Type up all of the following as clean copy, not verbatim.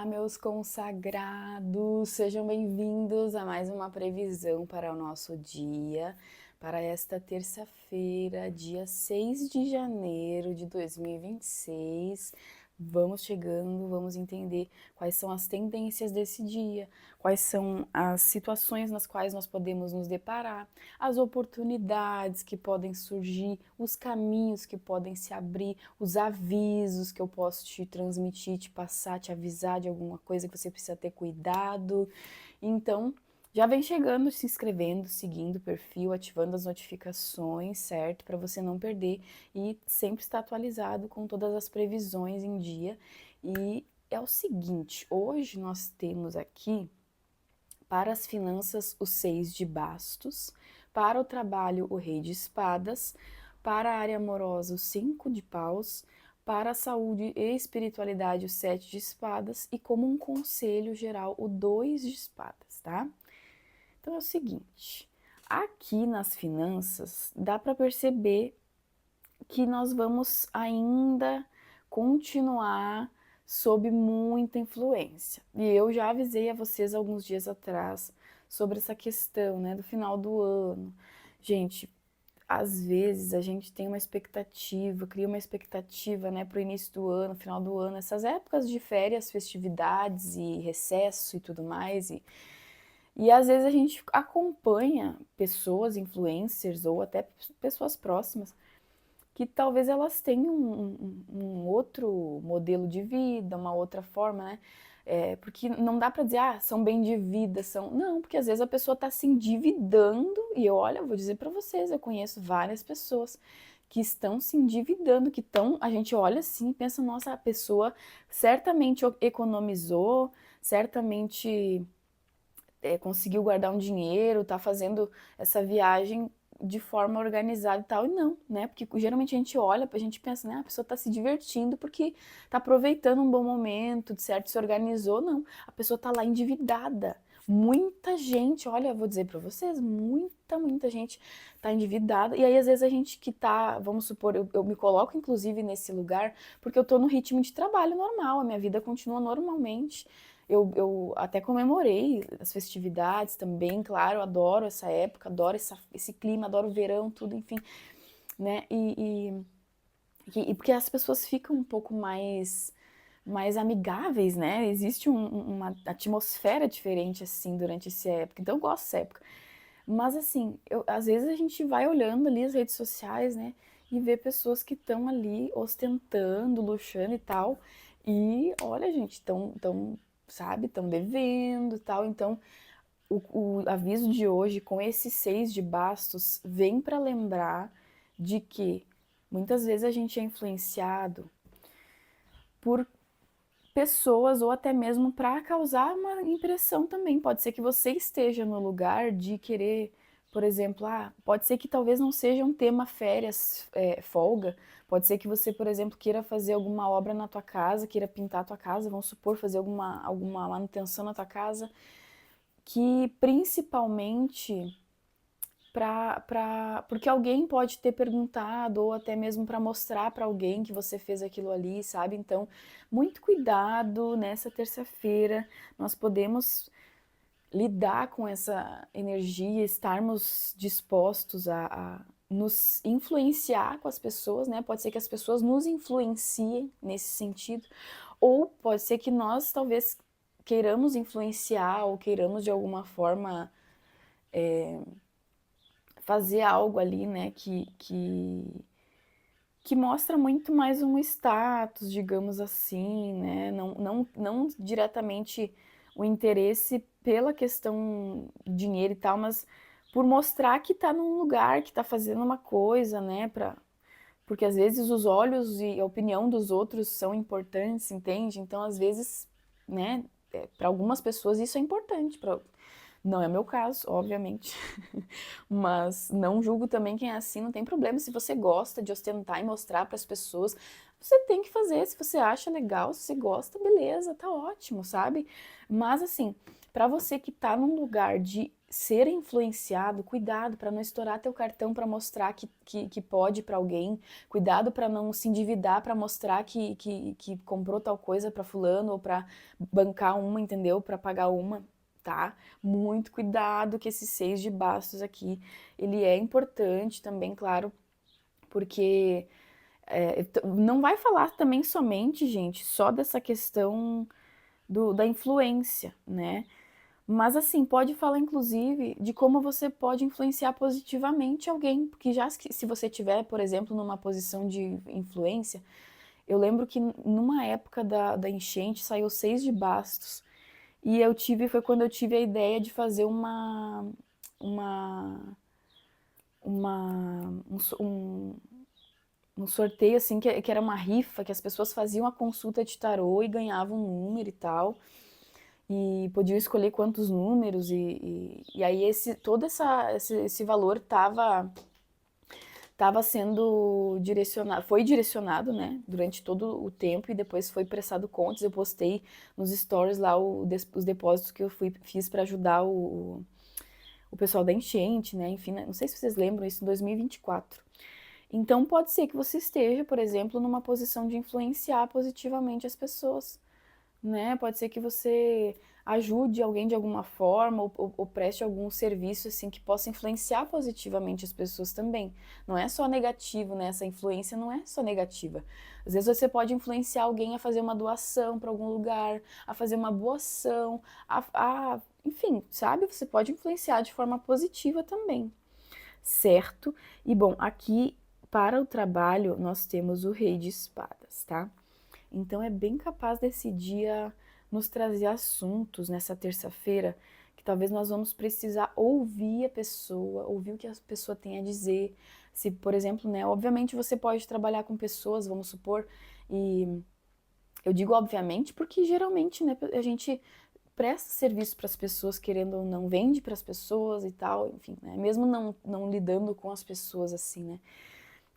Olá, meus consagrados, sejam bem-vindos a mais uma previsão para o nosso dia, para esta terça-feira, dia 6 de janeiro de 2026. Vamos chegando, vamos entender quais são as tendências desse dia, quais são as situações nas quais nós podemos nos deparar, as oportunidades que podem surgir, os caminhos que podem se abrir, os avisos que eu posso te transmitir, te passar, te avisar de alguma coisa que você precisa ter cuidado. Então, já vem chegando, se inscrevendo, seguindo o perfil, ativando as notificações, certo? Para você não perder e sempre estar atualizado com todas as previsões em dia. E é o seguinte, hoje nós temos aqui para as finanças o 6 de bastos, para o trabalho o rei de espadas, para a área amorosa o 5 de paus, para a saúde e espiritualidade o 7 de espadas e como um conselho geral o 2 de espadas, tá? Então é o seguinte, aqui nas finanças dá para perceber que nós vamos ainda continuar sob muita influência. E eu já avisei a vocês alguns dias atrás sobre essa questão, né, do final do ano. Gente, às vezes a gente tem uma expectativa, cria uma expectativa, né, para o início do ano, final do ano, essas épocas de férias, festividades e recesso e tudo mais, e às vezes a gente acompanha pessoas, influencers ou até pessoas próximas que talvez elas tenham um outro modelo de vida, uma outra forma, né? Porque não dá para dizer, são bem de vida, são. Não, porque às vezes a pessoa está se endividando, e eu, olha, vou dizer para vocês, eu conheço várias pessoas que estão se endividando, que estão, a gente olha assim e pensa, nossa, a pessoa certamente economizou, certamente conseguiu guardar um dinheiro, está fazendo essa viagem de forma organizada e tal, e não, né? Porque geralmente a gente olha, a gente pensa, né? A pessoa está se divertindo porque está aproveitando um bom momento, de certo, se organizou, não. A pessoa está lá endividada. Muita gente, olha, vou dizer para vocês, muita gente está endividada. E aí, às vezes, a gente que tá, vamos supor, eu me coloco inclusive nesse lugar porque eu tô no ritmo de trabalho normal, a minha vida continua normalmente. Eu até comemorei as festividades também, claro, adoro essa época, adoro esse clima, adoro o verão, tudo, enfim, né? E porque as pessoas ficam um pouco mais amigáveis, né? Existe uma atmosfera diferente, assim, durante essa época. Então, eu gosto dessa época. Mas, assim, às vezes a gente vai olhando ali as redes sociais, né? E vê pessoas que estão ali ostentando, luxando e tal. E, olha, gente, sabe, estão devendo e tal. Então, o aviso de hoje, com esse 6 de bastos, vem para lembrar de que muitas vezes a gente é influenciado por pessoas ou até mesmo para causar uma impressão também. Pode ser que você esteja no lugar de querer, por exemplo, pode ser que talvez não seja um tema férias, folga. Pode ser que você, por exemplo, queira fazer alguma obra na tua casa, queira pintar a tua casa, vamos supor, fazer alguma manutenção na tua casa, que principalmente porque alguém pode ter perguntado ou até mesmo para mostrar para alguém que você fez aquilo ali, sabe? Então, muito cuidado nessa terça-feira. Nós podemos lidar com essa energia, estarmos dispostos a nos influenciar com as pessoas, né? Pode ser que as pessoas nos influenciem nesse sentido, ou pode ser que nós talvez queiramos influenciar ou queiramos de alguma forma fazer algo ali, né, que mostra muito mais um status, digamos assim, né, não diretamente o interesse pela questão dinheiro e tal, mas por mostrar que tá num lugar, que tá fazendo uma coisa, né, porque às vezes os olhos e a opinião dos outros são importantes, entende? Então, às vezes, né, para algumas pessoas isso é importante, não é meu caso, obviamente, mas não julgo também quem é assim, não tem problema. Se você gosta de ostentar e mostrar para as pessoas, você tem que fazer. Se você acha legal, se você gosta, beleza, tá ótimo, sabe? Mas assim, para você que tá num lugar de ser influenciado, cuidado para não estourar teu cartão para mostrar que pode para alguém, cuidado para não se endividar para mostrar que comprou tal coisa para fulano ou para bancar uma, entendeu? Para pagar uma, tá? Muito cuidado que esse 6 de bastos aqui, ele é importante também, claro, porque não vai falar também somente, gente, só dessa questão da influência, né? Mas assim, pode falar inclusive de como você pode influenciar positivamente alguém, porque já se você tiver, por exemplo, numa posição de influência, eu lembro que numa época da enchente saiu 6 de bastos, e foi quando eu tive a ideia de fazer uma, um, um sorteio assim, que era uma rifa, que as pessoas faziam a consulta de tarô e ganhavam um número e tal, e podiam escolher quantos números, e aí todo esse valor estava sendo direcionado, foi direcionado, né, durante todo o tempo, e depois foi prestado contas. Eu postei nos stories lá os depósitos que eu fiz para ajudar o pessoal da enchente, né, enfim, não sei se vocês lembram isso, em 2024. Então pode ser que você esteja, por exemplo, numa posição de influenciar positivamente as pessoas, né? Pode ser que você ajude alguém de alguma forma ou preste algum serviço assim que possa influenciar positivamente as pessoas também. Não é só negativo, né? Essa influência não é só negativa. Às vezes você pode influenciar alguém a fazer uma doação para algum lugar, a fazer uma boa ação, enfim, sabe? Você pode influenciar de forma positiva também, certo? E bom, aqui para o trabalho nós temos o Rei de Espadas, tá? Então é bem capaz desse dia nos trazer assuntos nessa terça-feira que talvez nós vamos precisar ouvir a pessoa, ouvir o que a pessoa tem a dizer. Se, por exemplo, né, obviamente você pode trabalhar com pessoas, vamos supor, e eu digo obviamente porque geralmente, né, a gente presta serviço para as pessoas, querendo ou não, vende para as pessoas e tal, enfim, né, mesmo não lidando com as pessoas assim, né.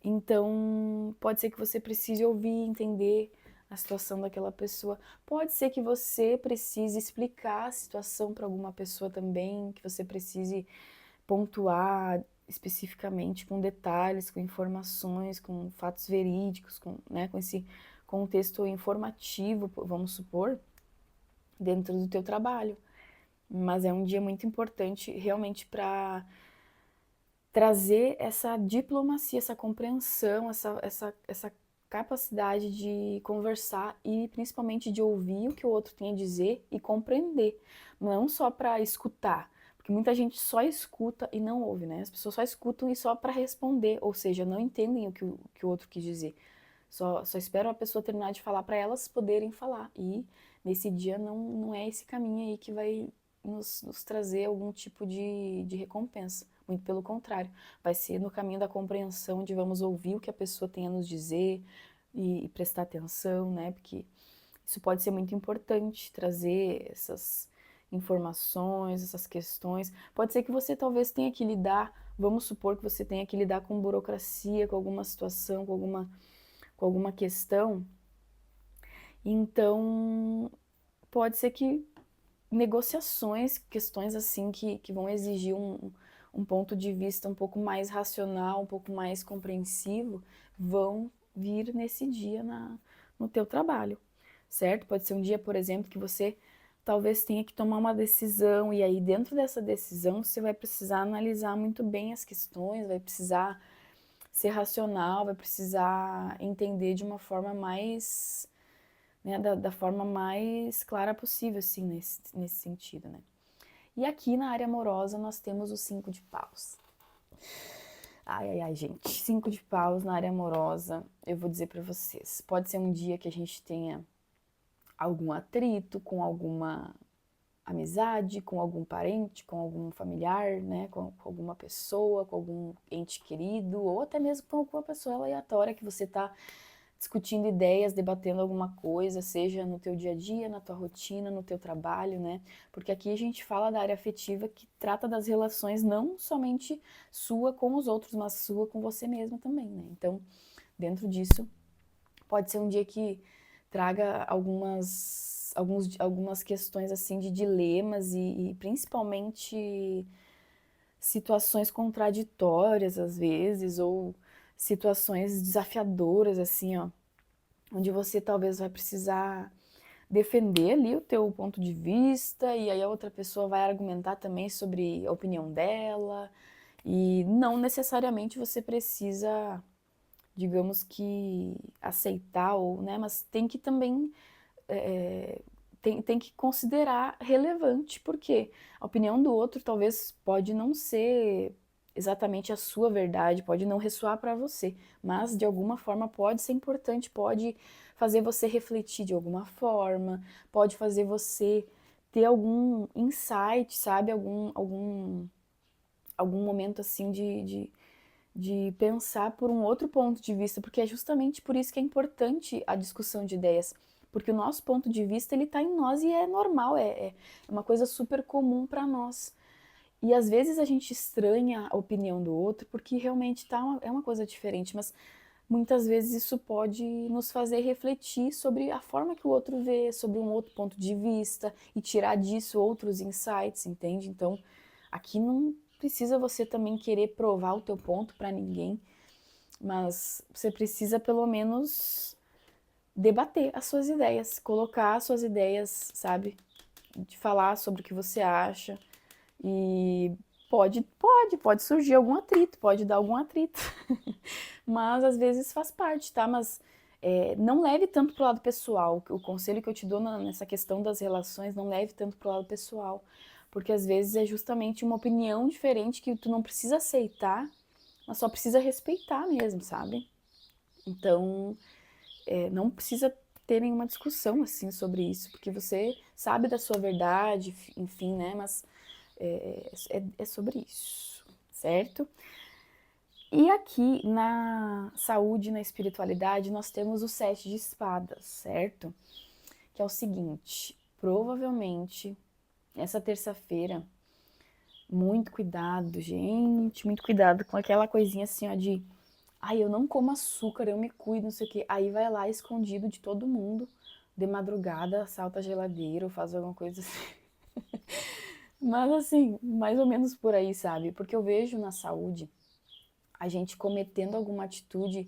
Então, pode ser que você precise ouvir, entender a situação daquela pessoa. Pode ser que você precise explicar a situação para alguma pessoa também, que você precise pontuar especificamente com detalhes, com informações, com fatos verídicos, né, com esse contexto informativo, vamos supor, dentro do teu trabalho. Mas é um dia muito importante realmente para trazer essa diplomacia, essa compreensão, essa capacidade de conversar e principalmente de ouvir o que o outro tem a dizer e compreender, não só para escutar, porque muita gente só escuta e não ouve, né? As pessoas só escutam e só para responder, ou seja, não entendem o que o outro quis dizer. Só esperam a pessoa terminar de falar para elas poderem falar. E nesse dia não é esse caminho aí que vai nos trazer algum tipo de recompensa. Muito pelo contrário, vai ser no caminho da compreensão, de vamos ouvir o que a pessoa tem a nos dizer e prestar atenção, né? Porque isso pode ser muito importante, trazer essas informações, essas questões. Pode ser que você talvez tenha que lidar, vamos supor que você tenha que lidar com burocracia, com alguma situação, com alguma questão. Então, pode ser que negociações, questões assim que vão exigir um ponto de vista um pouco mais racional, um pouco mais compreensivo, vão vir nesse dia no teu trabalho, certo? Pode ser um dia, por exemplo, que você talvez tenha que tomar uma decisão, e aí dentro dessa decisão você vai precisar analisar muito bem as questões, vai precisar ser racional, vai precisar entender de uma forma mais, né, da forma mais clara possível, assim, nesse sentido, né. E aqui na área amorosa nós temos o 5 de paus. Ai, ai, ai, gente, 5 de paus na área amorosa, eu vou dizer pra vocês, pode ser um dia que a gente tenha algum atrito com alguma amizade, com algum parente, com algum familiar, né, com alguma pessoa, com algum ente querido, ou até mesmo com alguma pessoa aleatória que você tá discutindo ideias, debatendo alguma coisa, seja no teu dia a dia, na tua rotina, no teu trabalho, né? Porque aqui a gente fala da área afetiva que trata das relações não somente sua com os outros, mas sua com você mesma também, né? Então, dentro disso, pode ser um dia que traga algumas questões assim de dilemas e principalmente situações contraditórias às vezes, ou situações desafiadoras, assim, ó, onde você talvez vai precisar defender ali o teu ponto de vista, e aí a outra pessoa vai argumentar também sobre a opinião dela, e não necessariamente você precisa, digamos que, aceitar, ou, né, mas tem que também tem que considerar relevante, porque a opinião do outro talvez pode não ser exatamente a sua verdade, pode não ressoar para você, mas de alguma forma pode ser importante, pode fazer você refletir de alguma forma, pode fazer você ter algum insight, sabe? Algum momento assim de pensar por um outro ponto de vista, porque é justamente por isso que é importante a discussão de ideias, porque o nosso ponto de vista ele está em nós e é normal, é uma coisa super comum para nós. E às vezes a gente estranha a opinião do outro porque realmente é uma coisa diferente, mas muitas vezes isso pode nos fazer refletir sobre a forma que o outro vê, sobre um outro ponto de vista e tirar disso outros insights, entende? Então, aqui não precisa você também querer provar o teu ponto para ninguém, mas você precisa pelo menos debater as suas ideias, colocar as suas ideias, sabe? De falar sobre o que você acha e pode surgir algum atrito, pode dar algum atrito, mas às vezes faz parte, tá? Mas não leve tanto pro lado pessoal. O conselho que eu te dou nessa questão das relações, não leve tanto pro lado pessoal, porque às vezes é justamente uma opinião diferente que tu não precisa aceitar, mas só precisa respeitar mesmo, sabe? Então, não precisa ter nenhuma discussão assim sobre isso, porque você sabe da sua verdade, enfim, né? Mas é sobre isso, certo? E aqui na saúde e na espiritualidade nós temos o 7 de espadas, certo? Que é o seguinte, provavelmente essa terça-feira, muito cuidado, gente, muito cuidado com aquela coisinha assim, ó, de ai, eu não como açúcar, eu me cuido, não sei o quê. Aí vai lá escondido de todo mundo, de madrugada, assalta a geladeira ou faz alguma coisa assim. Mas assim, mais ou menos por aí, sabe? Porque eu vejo na saúde a gente cometendo alguma atitude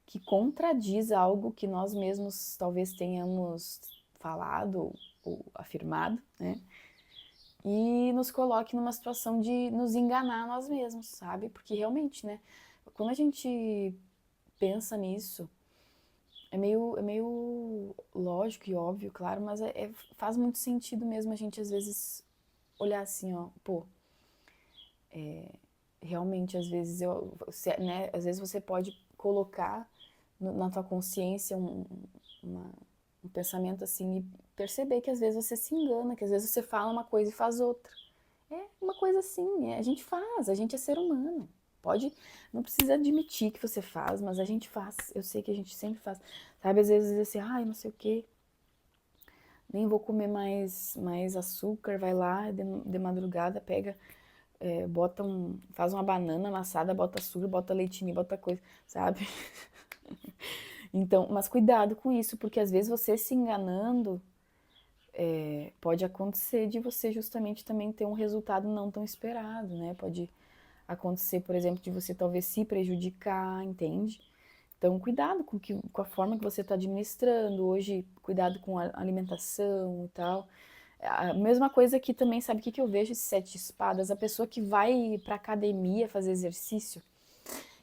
que contradiz algo que nós mesmos talvez tenhamos falado ou afirmado, né? E nos coloque numa situação de nos enganar nós mesmos, sabe? Porque realmente, né? Quando a gente pensa nisso, é meio lógico e óbvio, claro, mas faz muito sentido mesmo a gente às vezes olhar assim, ó, pô, realmente às vezes né, às vezes você pode colocar na tua consciência uma, um pensamento assim e perceber que às vezes você se engana, que às vezes você fala uma coisa e faz outra. É uma coisa assim, a gente faz, a gente é ser humano. Pode, não precisa admitir que você faz, mas a gente faz. Eu sei que a gente sempre faz. Sabe, às vezes assim, ai, não sei o quê, nem vou comer mais açúcar, vai lá de madrugada, pega, faz uma banana amassada, bota açúcar, bota leitinho, bota coisa, sabe? Então, mas cuidado com isso, porque às vezes você se enganando, pode acontecer de você justamente também ter um resultado não tão esperado, né? Pode acontecer, por exemplo, de você talvez se prejudicar, entende? Então, cuidado com a forma que você está administrando. Hoje, cuidado com a alimentação e tal. A mesma coisa que também, sabe o que eu vejo esses 7 espadas? A pessoa que vai para academia fazer exercício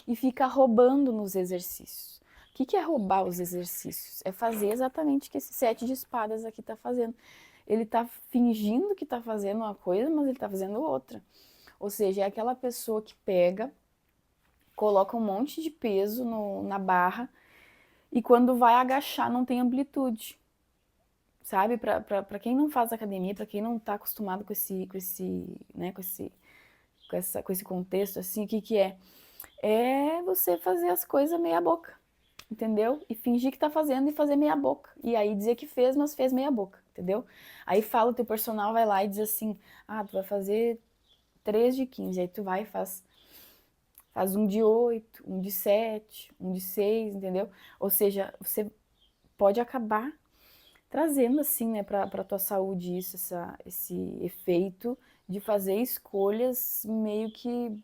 e fica roubando nos exercícios. O que é roubar os exercícios? É fazer exatamente o que esse 7 de espadas aqui está fazendo. Ele está fingindo que está fazendo uma coisa, mas ele está fazendo outra. Ou seja, é aquela pessoa que pega, coloca um monte de peso na barra e quando vai agachar não tem amplitude. Sabe? Para quem não faz academia, para quem não está acostumado né, com esse contexto, assim, o que é? É você fazer as coisas meia boca, entendeu? E fingir que tá fazendo e fazer meia boca. E aí dizer que fez, mas fez meia boca, entendeu? Aí fala, o teu personal vai lá e diz assim, ah, tu vai fazer 3 de 15, aí tu vai e faz um de 8, um de 7, um de 6, entendeu? Ou seja, você pode acabar trazendo assim, né, para tua saúde esse efeito de fazer escolhas meio que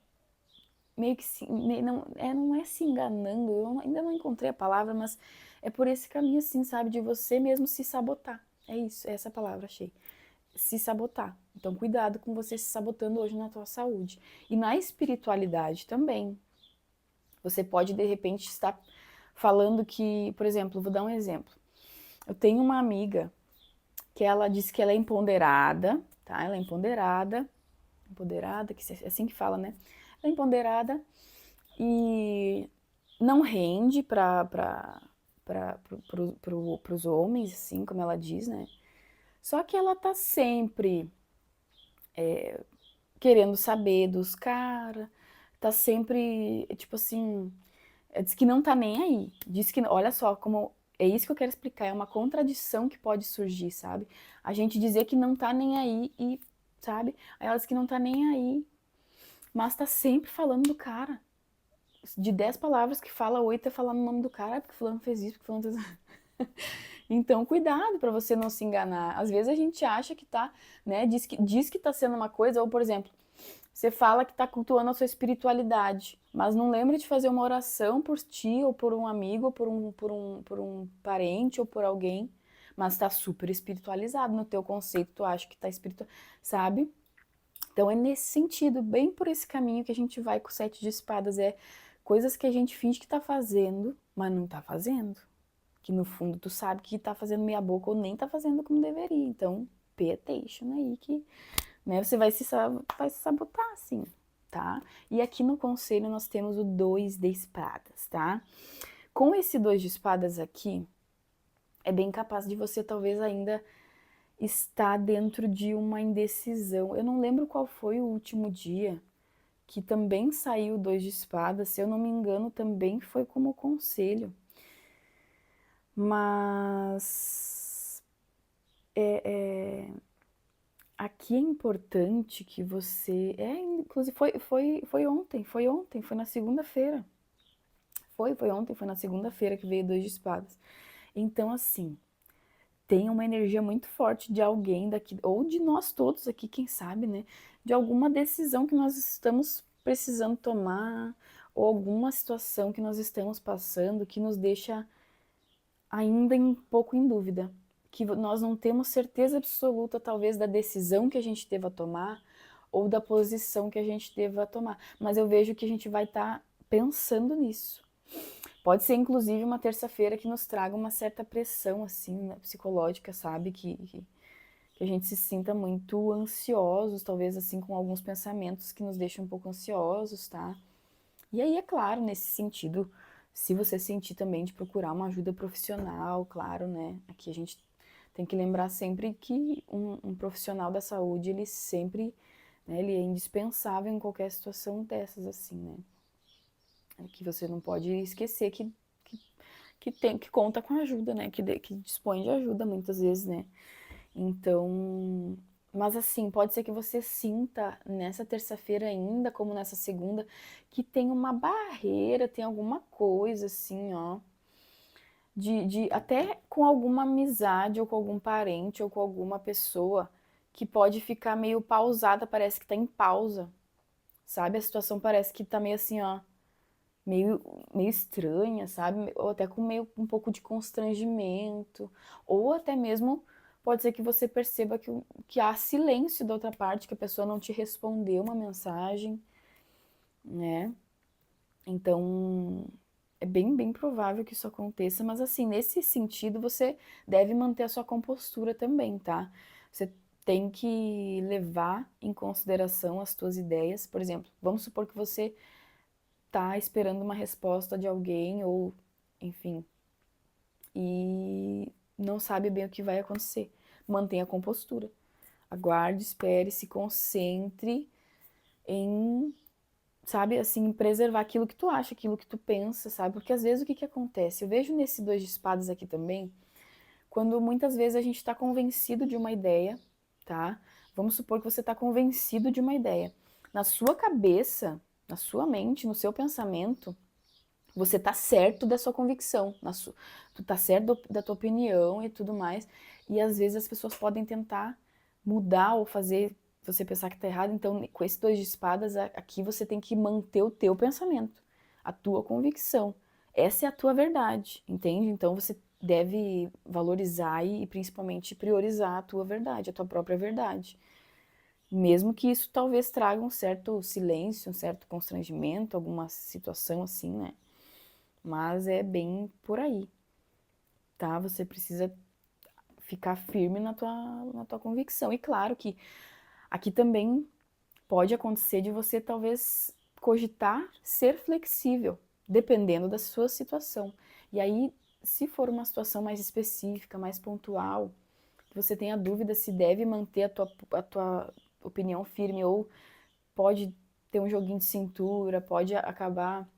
não é se enganando, ainda não encontrei a palavra, mas é por esse caminho assim, sabe, de você mesmo se sabotar. É isso, é essa palavra, achei. Se sabotar. Então, cuidado com você se sabotando hoje na tua saúde. E na espiritualidade também. Você pode, de repente, estar falando que, por exemplo, vou dar um exemplo. Eu tenho uma amiga que ela diz que ela é empoderada, tá? Ela é empoderada, que é assim que fala, né? Ela é empoderada e não rende para os homens, assim, como ela diz, né? Só que ela tá sempre querendo saber dos caras, tá sempre, tipo assim, diz que não tá nem aí. Diz que, olha só, como é isso que eu quero explicar, é uma contradição que pode surgir, sabe? A gente dizer que não tá nem aí e, sabe? Aí ela diz que não tá nem aí, mas tá sempre falando do cara. De 10 palavras que fala, 8 é falando o nome do cara, porque fulano fez isso, porque fulano fez isso. Então, cuidado para você não se enganar. Às vezes a gente acha que tá, né, diz que tá sendo uma coisa, ou por exemplo, você fala que tá cultuando a sua espiritualidade, mas não lembra de fazer uma oração por ti, ou por um amigo, ou por um parente, ou por alguém, mas tá super espiritualizado no teu conceito, tu acha que tá espiritual, sabe? Então é nesse sentido, bem por esse caminho que a gente vai com o 7 de espadas, é coisas que a gente finge que tá fazendo, mas não tá fazendo. Que no fundo tu sabe que tá fazendo meia boca ou nem tá fazendo como deveria. Então, pay attention aí que, né, você vai vai se sabotar assim, tá? E aqui no conselho nós temos o 2 de espadas, tá? Com esse 2 de espadas aqui, é bem capaz de você talvez ainda estar dentro de uma indecisão. Eu não lembro qual foi o último dia que também saiu o 2 de espadas, se eu não me engano também foi como conselho. Mas aqui é importante que você. Inclusive foi ontem, foi na segunda-feira. Foi ontem, foi na segunda-feira que veio 2 de espadas. Então, assim, tem uma energia muito forte de alguém daqui, ou de nós todos aqui, quem sabe, né? De alguma decisão que nós estamos precisando tomar, ou alguma situação que nós estamos passando que nos deixa ainda um pouco em dúvida, que nós não temos certeza absoluta, talvez, da decisão que a gente deva tomar ou da posição que a gente deva tomar. Mas eu vejo que a gente vai estar pensando nisso. Pode ser, inclusive, uma terça-feira que nos traga uma certa pressão, assim, né, psicológica, sabe? Que a gente se sinta muito ansiosos, talvez, assim, com alguns pensamentos que nos deixam um pouco ansiosos, tá? E aí, é claro, nesse sentido, se você sentir também de procurar uma ajuda profissional, claro, né? Aqui a gente tem que lembrar sempre que um profissional da saúde, ele sempre, né, ele é indispensável em qualquer situação dessas, assim, né? Que você não pode esquecer que conta com ajuda, né? Que dispõe de ajuda muitas vezes, né? Então, mas assim, pode ser que você sinta nessa terça-feira ainda, como nessa segunda, que tem uma barreira, tem alguma coisa assim, ó, até com alguma amizade ou com algum parente ou com alguma pessoa que pode ficar meio pausada, parece que tá em pausa, sabe? A situação parece que tá meio assim, ó, meio estranha, sabe? Ou até com meio um pouco de constrangimento, ou até mesmo pode ser que você perceba que há silêncio da outra parte, que a pessoa não te respondeu uma mensagem, né? Então, é bem provável que isso aconteça, mas assim, nesse sentido, você deve manter a sua compostura também, tá? Você tem que levar em consideração as tuas ideias. Por exemplo, vamos supor que você tá esperando uma resposta de alguém ou, enfim, e não sabe bem o que vai acontecer. Mantenha a compostura. Aguarde, espere, se concentre em, sabe, assim, preservar aquilo que tu acha, aquilo que tu pensa, sabe? Porque às vezes o que que acontece? Eu vejo nesse 2 de espadas aqui também, quando muitas vezes a gente está convencido de uma ideia, tá? Vamos supor que você está convencido de uma ideia. Na sua cabeça, na sua mente, no seu pensamento, você tá certo da sua convicção, tu tá certo da tua opinião e tudo mais. E às vezes as pessoas podem tentar mudar ou fazer, você pensar que tá errado, então com esse 2 de espadas aqui você tem que manter o teu pensamento, a tua convicção. Essa é a tua verdade, entende? Então você deve valorizar e principalmente priorizar a tua verdade, a tua própria verdade. Mesmo que isso talvez traga um certo silêncio, um certo constrangimento, alguma situação assim, né? Mas é bem por aí, tá? Você precisa ficar firme na tua convicção. E claro que aqui também pode acontecer de você talvez cogitar ser flexível, dependendo da sua situação. E aí, se for uma situação mais específica, mais pontual, que você tenha dúvida se deve manter a tua opinião firme ou pode ter um joguinho de cintura, pode acabar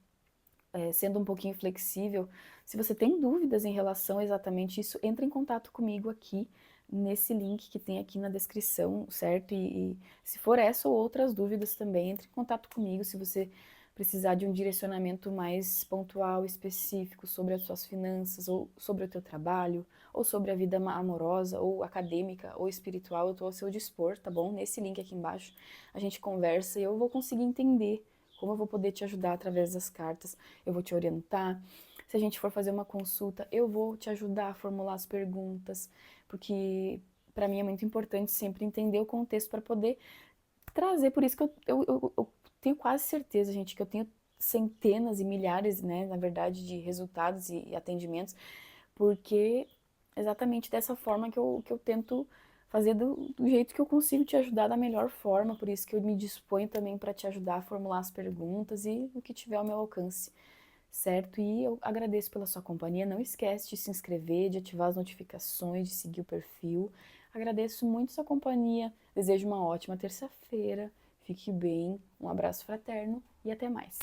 sendo um pouquinho flexível. Se você tem dúvidas em relação a exatamente isso, entre em contato comigo aqui nesse link que tem aqui na descrição, certo? E se for essa ou outras dúvidas também, entre em contato comigo se você precisar de um direcionamento mais pontual, específico sobre as suas finanças, ou sobre o teu trabalho, ou sobre a vida amorosa, ou acadêmica, ou espiritual, eu estou ao seu dispor, tá bom? Nesse link aqui embaixo a gente conversa e eu vou conseguir entender como eu vou poder te ajudar através das cartas, eu vou te orientar. Se a gente for fazer uma consulta, eu vou te ajudar a formular as perguntas, porque para mim é muito importante sempre entender o contexto para poder trazer. Por isso que eu tenho quase certeza, gente, que eu tenho centenas e milhares, né, na verdade, de resultados e atendimentos, porque exatamente dessa forma que eu tento fazer do jeito que eu consigo te ajudar da melhor forma, por isso que eu me disponho também para te ajudar a formular as perguntas e o que tiver ao meu alcance, certo? E eu agradeço pela sua companhia, não esquece de se inscrever, de ativar as notificações, de seguir o perfil. Agradeço muito sua companhia, desejo uma ótima terça-feira, fique bem, um abraço fraterno e até mais.